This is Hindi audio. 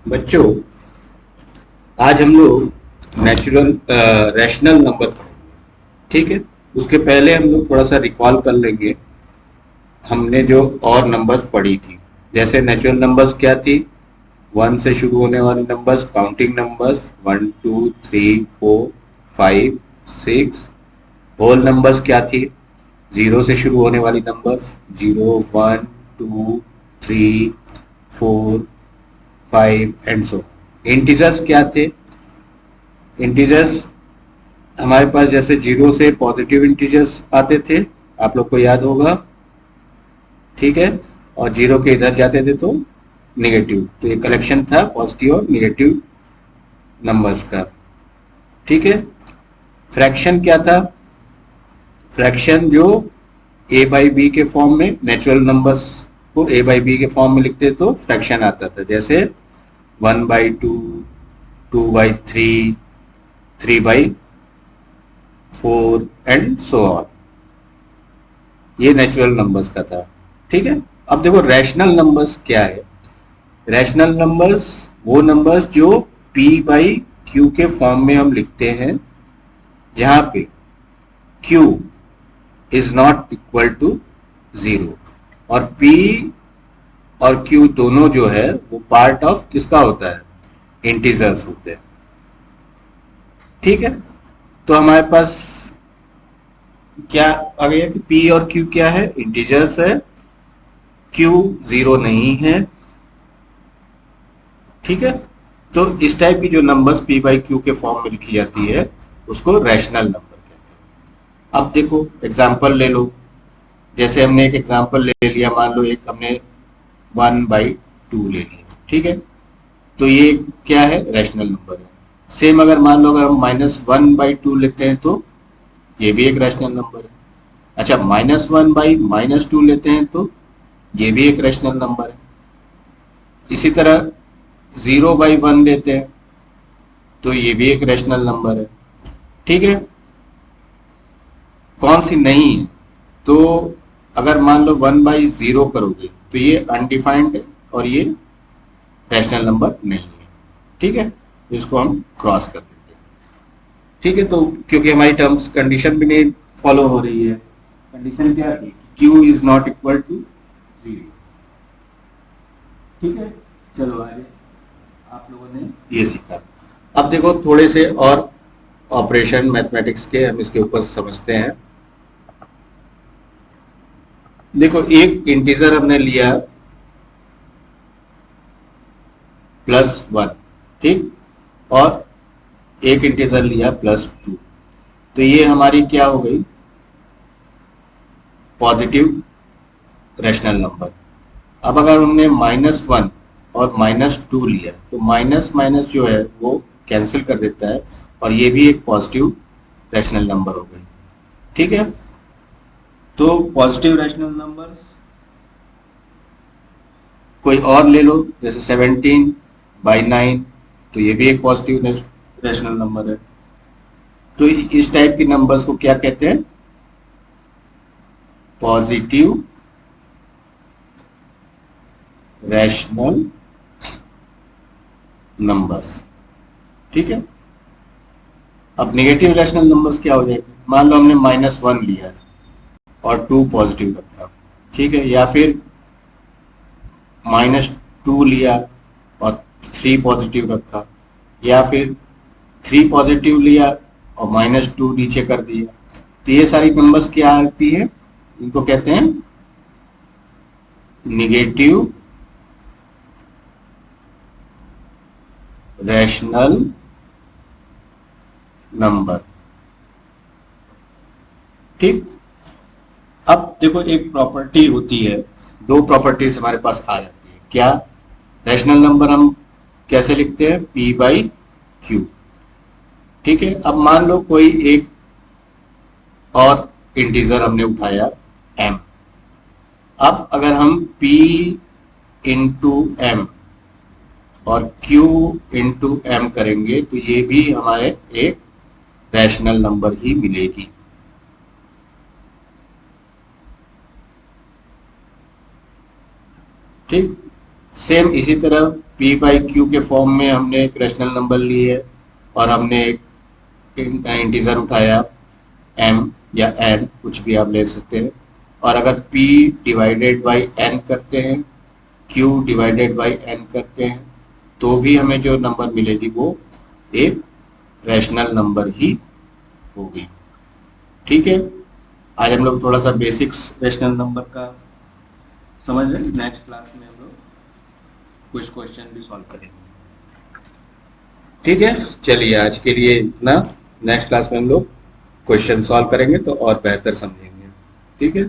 बच्चों, आज हम लोग नेचुरल रैशनल नंबर, ठीक है। उसके पहले हम लोग थोड़ा सा रिकॉल कर लेंगे हमने जो और नंबर्स पढ़ी थी। जैसे नेचुरल नंबर्स क्या थी, 1 से शुरू होने वाले numbers, counting numbers 1 2 3 4 5 6। Whole numbers क्या थी, 0 से शुरू होने वाली नंबर्स 0 1 2 3 4 5 एंड सो। इंटीजर्स क्या थे, इंटीजर्स हमारे पास जैसे 0 से पॉजिटिव इंटीजर्स आते थे, आप लोग को याद होगा, ठीक है। और 0 के इधर जाते थे तो नेगेटिव, तो ये कलेक्शन था पॉजिटिव और नेगेटिव नंबर्स का, ठीक है। फ्रैक्शन क्या था, फ्रैक्शन जो a बाई बी के फॉर्म में, नेचुरल नंबर्स को a बाई बी के फॉर्म में लिखते तो फ्रैक्शन आता था, जैसे 1/2 2/3 3/4 एंड सो ऑन। ये नेचुरल नंबर्स का था, ठीक है। अब देखो रैशनल नंबर्स क्या है। रैशनल नंबर्स वो नंबर्स जो p बाई क्यू के फॉर्म में हम लिखते हैं, जहां पे q is not equal to 0 और p और q दोनों जो है वो पार्ट ऑफ किसका होता है, इंटीजर्स होते हैं, ठीक है। तो हमारे पास क्या आ गया कि p और q क्या है, इंटीजर्स है, q 0 नहीं है, ठीक है। तो इस टाइप की जो नंबर्स p बाई क्यू के फॉर्म में लिखी जाती है उसको रैशनल नंबर कहते हैं। अब देखो एग्जांपल ले लो, जैसे हमने एक एग्जांपल ले लिया, मान लो एक हमने 1/2 ले लिया, ठीक है। तो ये क्या है, रैशनल नंबर है। सेम अगर मान लो अगर हम -1/2 लेते हैं तो ये भी एक रैशनल नंबर है। अच्छा, -1/-2 लेते हैं तो ये भी एक रैशनल नंबर है। इसी तरह 0/1 लेते हैं तो ये भी एक रैशनल नंबर है, ठीक है। कौन सी नहीं है, तो अगर मान लो 1/0 करोगे तो ये अनडिफाइंड है और ये रैशनल नंबर नहीं है, ठीक है। इसको हम क्रॉस कर देते हैं, ठीक है। तो क्योंकि हमारी टर्म्स कंडीशन भी नहीं फॉलो हो रही है, कंडीशन क्या है, q is not equal to 0, ठीक है। चलो आगे, आप लोगों ने ये सीखा। अब देखो थोड़े से और ऑपरेशन मैथमेटिक्स के हम इसके ऊपर समझते हैं। देखो एक इंटीजर हमने लिया +1, ठीक, और एक इंटीजर लिया +2, तो ये हमारी क्या हो गई, पॉजिटिव रैशनल नंबर। अब अगर हमने -1 और -2 लिया तो माइनस माइनस जो है वो कैंसिल कर देता है और ये भी एक पॉजिटिव रैशनल नंबर हो गई, ठीक है। तो पॉजिटिव रैशनल नंबर्स कोई और ले लो, जैसे 17/9, तो ये भी एक पॉजिटिव रैशनल नंबर है। तो इस टाइप की नंबर्स को क्या कहते हैं, पॉजिटिव रैशनल नंबर्स, ठीक है। अब नेगेटिव रैशनल नंबर्स क्या हो जाएंगे, मान लो हमने -1 लिया और 2 पॉजिटिव रखा, ठीक है, या फिर -2 लिया और 3 पॉजिटिव रखा, या फिर 3 पॉजिटिव लिया और -2 नीचे कर दिया। तो ये सारी नंबर्स क्या आती है, इनको कहते हैं नेगेटिव रैशनल नंबर, ठीक। अब देखो एक प्रॉपर्टी होती है, दो प्रॉपर्टीज हमारे पास आ जाती है, क्या, रैशनल नंबर हम कैसे लिखते हैं, p बाई क्यू, ठीक है। अब मान लो कोई एक और इंटीजर हमने उठाया m, अब अगर हम p इंटू एम और q इंटू एम करेंगे तो ये भी हमारे एक रैशनल नंबर ही मिलेगी, ठीक। सेम इसी तरह पी बाई क्यू के फॉर्म में हमने एक रैशनल नंबर ली है और हमने एक इंटीजर उठाया m या n, कुछ भी आप ले सकते हैं, और अगर p डिवाइडेड बाई n करते हैं, q डिवाइडेड बाई n करते हैं, तो भी हमें जो नंबर मिलेगी वो एक रैशनल नंबर ही होगी। ठीक है, आज हम लोग थोड़ा सा बेसिक्स रैशनल नंबर का समझ रहे हैं। नेक्स्ट क्लास में हम लोग कुछ क्वेश्चन भी सॉल्व करेंगे। ठीक है, चलिए आज के लिए इतना। नेक्स्ट क्लास में हम लोग क्वेश्चन सॉल्व करेंगे तो और बेहतर समझेंगे। ठीक है।